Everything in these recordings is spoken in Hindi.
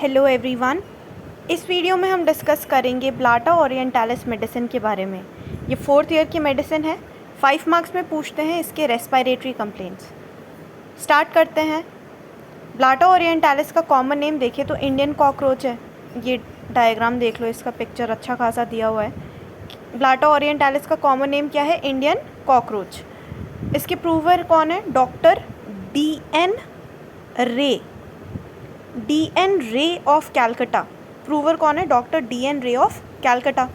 Hello everyone. इस वीडियो में हम डिस्कस करेंगे ब्लाटा ओरिएंटालिस मेडिसिन के बारे में। ये 4th ईयर की मेडिसिन है। 5 मार्क्स में पूछते हैं इसके रेस्पिरेटरी कंप्लेंट्स। स्टार्ट करते हैं। ब्लाटा ओरिएंटालिस का कॉमन नेम देखें तो इंडियन कॉकरोच है। ये डायग्राम देख लो, इसका पिक्चर अच्छा खासा दिया हुआ है। ब्लाटा ओरिएंटालिस का कॉमन नेम क्या है? Indian cockroach. इसके प्रूवर कौन है? Doctor DN. Ray of Calcutta. Prover कौन है? Doctor DN. Ray of Calcutta.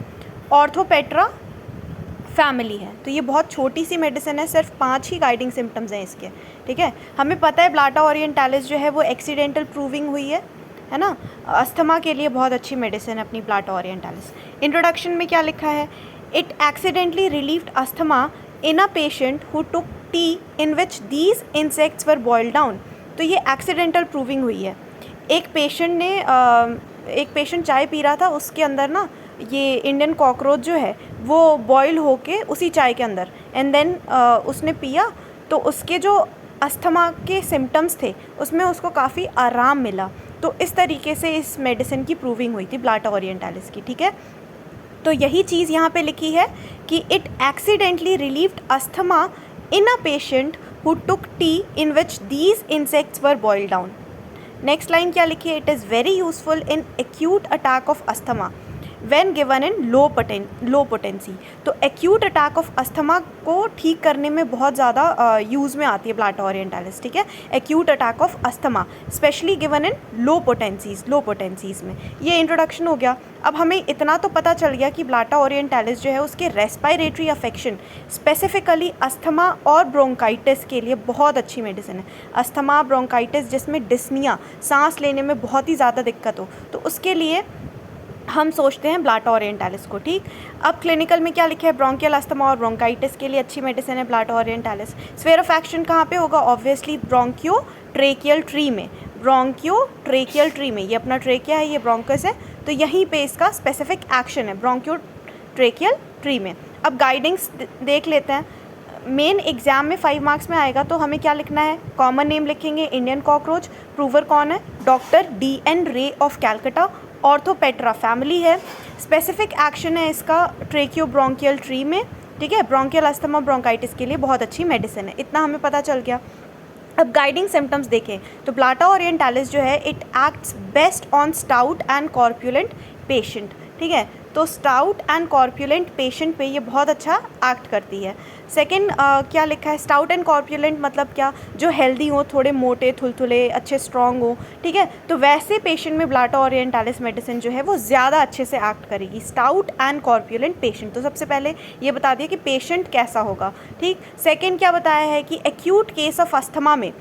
Orthoptera family है। तो ये बहुत छोटी सी मेडिसिन है, सिर्फ 5 ही गाइडिंग सिम्टम्स हैं इसके। ठीक है, हमें पता है ब्लाटा ओरिएंटालिस जो है वो एक्सीडेंटल प्रूविंग हुई है ना। अस्थमा के लिए बहुत अच्छी मेडिसिन है अपनी ब्लाटा ओरिएंटालिस। इंट्रोडक्शन में क्या लिखा है? It accidentally relieved asthma in a patient who took T in which these insects were boiled down. तो ये एक्सीडेंटल प्रूविंग हुई है। एक पेशेंट चाय पी रहा था, उसके अंदर ना ये इंडियन कॉकरोच जो है वो बॉयल होके उसी चाय के अंदर एंड देन उसने पिया, तो उसके जो अस्थमा के सिम्टम्स थे उसमें उसको काफ़ी आराम मिला। तो इस तरीके से इस मेडिसिन की प्रूविंग हुई थी ब्लाटा ओरिएंटालिस की। ठीक है, तो यही चीज़ यहाँ पे लिखी है कि it accidentally relieved asthma in a patient who took T in which these insects were boiled down. Next line क्या लिखी है? It is very useful in acute attack of asthma when given in low potency. तो एक्यूट अटैक ऑफ अस्थमा को ठीक करने में बहुत ज़्यादा यूज़ में आती है ब्लाटा ओरिएंटालिस। ठीक है, acute attack of asthma specially given in low potencies में। ये इंट्रोडक्शन हो गया। अब हमें इतना तो पता चल गया कि ब्लाटा ओरिएंटालिस जो है उसके रेस्पिरेटरी अफेक्शन स्पेसिफिकली अस्थमा और ब्रोंकाइटिस के लिए बहुत अच्छी मेडिसिन है। अस्थमा, ब्रोंकाइटिस जिसमें डिस्निया, सांस लेने में बहुत ही ज़्यादा दिक्कत हो, तो उसके लिए हम सोचते हैं ब्लाटा ओरिएंटालिस को। ठीक, अब क्लिनिकल में क्या लिखा है? ब्रोंकियल अस्थमा और ब्रोंकाइटिस के लिए अच्छी मेडिसिन है Blatta orientalis. Sphere of action कहाँ पे होगा? ऑब्वियसली ब्रोंकियोट्रेकियल ट्री में। ब्रोंकियोट्रेकियल ट्री में, ये अपना ट्रेकिया है, ये ब्रोंकस है, तो यहीं पे इसका स्पेसिफिक एक्शन है ब्रोंकियोट्रेकियल ट्री में। अब गाइडिंग्स देख लेते हैं। मेन एग्जाम में 5 मार्क्स में आएगा, तो हमें क्या लिखना है? कॉमन नेम लिखेंगे इंडियन कॉकरोच। प्रूवर कौन है? Doctor DN. Ray of Calcutta. Orthoptera family है। स्पेसिफिक एक्शन है इसका ट्रेकियोब्रोंकियल ट्री में। ठीक है, ब्रोंकियल अस्थमा ब्रोंकाइटिस के लिए बहुत अच्छी मेडिसिन है। इतना हमें पता चल गया। अब गाइडिंग सिम्टम्स देखें तो ब्लाटा ओरिएंटालिस जो है it acts best on stout and corpulent patient. ठीक है, तो स्टाउट एंड कॉर्पुलेंट पेशेंट पे ये बहुत अच्छा एक्ट करती है। सेकंड क्या लिखा है? स्टाउट एंड कॉर्पुलेंट मतलब क्या? जो हेल्दी हो, थोड़े मोटे थुलथुले, अच्छे स्ट्रॉन्ग हो। ठीक है, तो वैसे पेशेंट में ब्लाटा ओरिएंटालिस मेडिसिन जो है वो ज़्यादा अच्छे से एक्ट करेगी। स्टाउट एंड कॉर्पुलेंट पेशेंट, तो सबसे पहले ये बता दिया कि पेशेंट कैसा होगा। ठीक, सेकेंड क्या बताया है कि एक्यूट केस ऑफ अस्थमा में,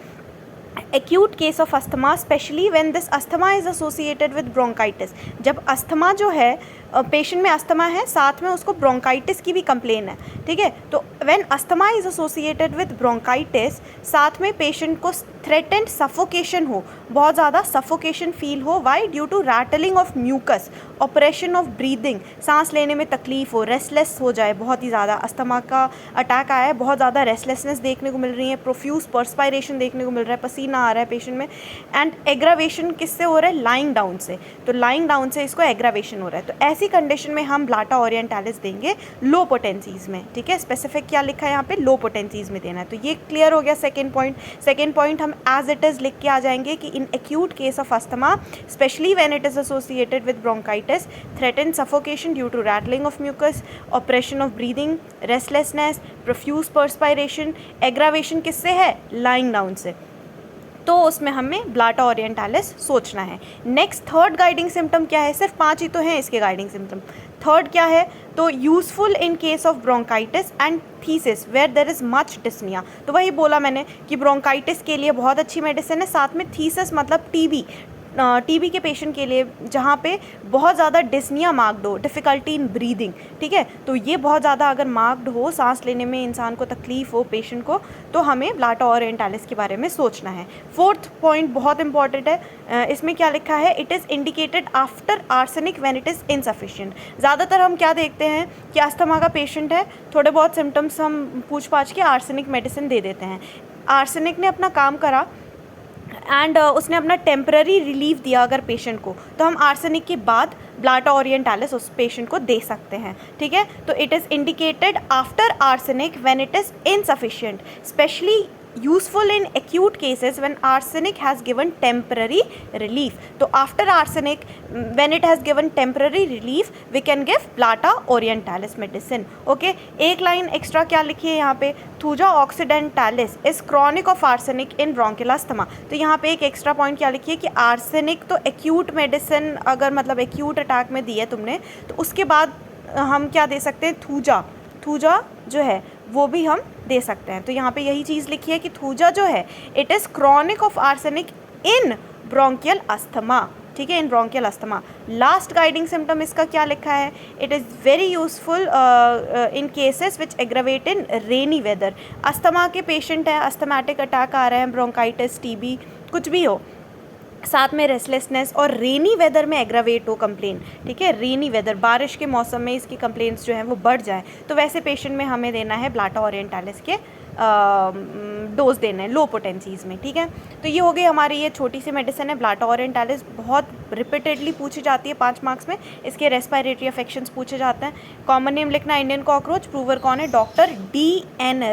acute case of asthma specially when this asthma is associated with bronchitis. जब अस्थमा जो है, पेशेंट में अस्थमा है, साथ में उसको ब्रोंकाइटिस की भी कंप्लेन है। ठीक है, तो when asthma is associated with bronchitis, साथ में पेशेंट को थ्रेटेंड सफोकेशन हो, बहुत ज़्यादा सफोकेशन फील हो। Why? Due to rattling of mucus, operation of breathing, सांस लेने में तकलीफ हो, रेस्टलेस हो जाए, बहुत ही ज़्यादा अस्थमा का अटैक आया है, बहुत ज़्यादा रेस्टलेसनेस देखने को मिल रही है, प्रोफ्यूज पर्सपायरेशन देखने को मिल रहा है, पसीना आ रहा है पेशेंट में। एंड एग्रावेशन किससे हो रहा है? लाइंग डाउन से। तो लाइंग डाउन से इसको एग्रावेशन हो रहा है। तो ऐसी कंडीशन में हम ब्लाटा ओरिएंटालिस देंगे लो पोटेंसीज़ में। ठीक है, स्पेसिफिक क्या लिखा है यहाँ पे? लो पोटेंसीज़ में देना है। तो ये क्लियर हो गया सेकेंड पॉइंट हम एज इट इज़ लिख के आ जाएंगे कि in acute case of asthma specially when it is associated with bronchitis, threatened suffocation due to rattling of mucus, operation of breathing, restlessness, profuse perspiration, aggravation किससे है? लाइंग डाउन से। तो उसमें हमें ब्लाटा ओरिएंटालिस सोचना है। नेक्स्ट थर्ड गाइडिंग सिम्टम क्या है? सिर्फ 5 ही तो हैं इसके गाइडिंग सिम्टम। थर्ड क्या है? तो useful in case of bronchitis and phthisis where there is much dyspnoea. तो वही बोला मैंने कि ब्रोंकाइटिस के लिए बहुत अच्छी मेडिसिन है, साथ में थीसिस मतलब टीबी के पेशेंट के लिए जहाँ पे बहुत ज़्यादा डिस्निया मार्क्ड हो, डिफ़िकल्टी इन ब्रीदिंग। ठीक है, तो ये बहुत ज़्यादा अगर मार्क्ड हो, सांस लेने में इंसान को तकलीफ़ हो पेशेंट को, तो हमें ब्लाटा ओरिएंटालिस के बारे में सोचना है। फोर्थ पॉइंट बहुत इंपॉर्टेंट है। इसमें क्या लिखा है? It is indicated after arsenic when it is insufficient. ज़्यादातर हम क्या देखते हैं कि अस्थमा का पेशेंट है, थोड़े बहुत सिम्टम्स हम पूछ पाछ के आर्सेनिक मेडिसिन दे देते हैं। आर्सेनिक ने अपना काम करा, एंड उसने अपना टेम्पररी रिलीफ दिया अगर पेशेंट को, तो हम आर्सेनिक के बाद ब्लाटा ओरिएंटालिस उस पेशेंट को दे सकते हैं, ठीक है। तो it is indicated after arsenic when it is insufficient, specially useful in acute cases when arsenic has given temporary relief. तो after arsenic when it has given temporary relief we can give Plata orientalis medicine. Okay, एक लाइन एक्स्ट्रा क्या लिखी है यहाँ पे, Thuja occidentalis is chronic of arsenic in bronchial asthma. तो यहाँ पे एक एक्स्ट्रा पॉइंट क्या लिखी है कि आर्सेनिक तो एक्यूट मेडिसिन अगर मतलब एक्यूट अटैक में दी है तुमने, तो उसके बाद हम क्या दे सकते हैं, थूजा जो है वो भी हम दे सकते हैं। तो यहाँ पे यही चीज़ लिखी है कि थूजा जो है it is chronic of arsenic in bronchial asthma, ठीक है, in bronchial asthma. Last guiding symptom इसका क्या लिखा है, it is very useful in cases which aggravate in rainy weather. Asthma के पेशेंट हैं, अस्थमेटिक अटैक आ रहे हैं, ब्रोंकाइटिस, टीबी कुछ भी हो, साथ में रेस्टलेसनेस और रेनी वेदर में एग्रावेट हो कंप्लेन, ठीक है, रेनी वेदर बारिश के मौसम में इसकी कंप्लेंट्स जो हैं वो बढ़ जाए, तो वैसे पेशेंट में हमें देना है ब्लाटा ओरिएंटालिस के डोज देना है लो पोटेंसीज में, ठीक है। तो ये हो गई हमारी ये छोटी सी मेडिसिन है ब्लाटा ओरिएंटालिस, बहुत रिपीटेडली पूछी जाती है 5 मार्क्स में। इसके रेस्पिरेटरी अफेक्शंस पूछे जाते हैं। कॉमन नेम लिखना इंडियन कॉकरोच, प्रूवर कौन है, doctor D N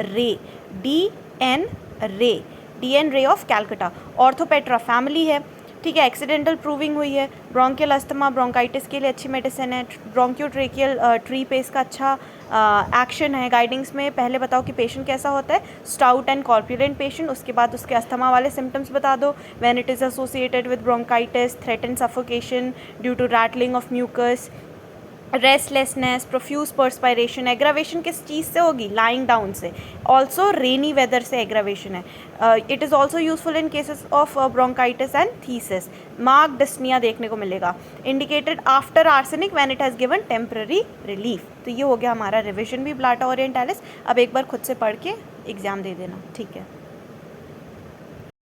Ray of Calcutta. Orthoptera family है, ठीक है, एक्सीडेंटल प्रूविंग हुई है। ब्रोंकियल अस्थमा ब्रोंकाइटिस के लिए अच्छी मेडिसिन है। ब्रोंकियोट्रेकियल ट्री पे इसका अच्छा एक्शन है। गाइडिंग्स में पहले बताओ कि पेशेंट कैसा होता है, स्टाउट एंड कॉर्पुलेंट पेशेंट, उसके बाद उसके अस्थमा वाले सिम्टम्स बता दो। When it is associated with bronchitis, threaten suffocation due to rattling of mucus, restlessness, profuse perspiration. Aggravation किस चीज़ से होगी, लाइंग डाउन से। ऑल्सो रेनी वेदर से एग्रावेशन है। It is also useful in cases of bronchitis and phthisis. Marked dyspnoea देखने को मिलेगा। Indicated after arsenic when it has given temporary relief. तो ये हो गया हमारा रिविजन भी ब्लाटा ओरिएंटालिस। अब एक बार खुद से पढ़ के एग्ज़ाम दे देना, ठीक है।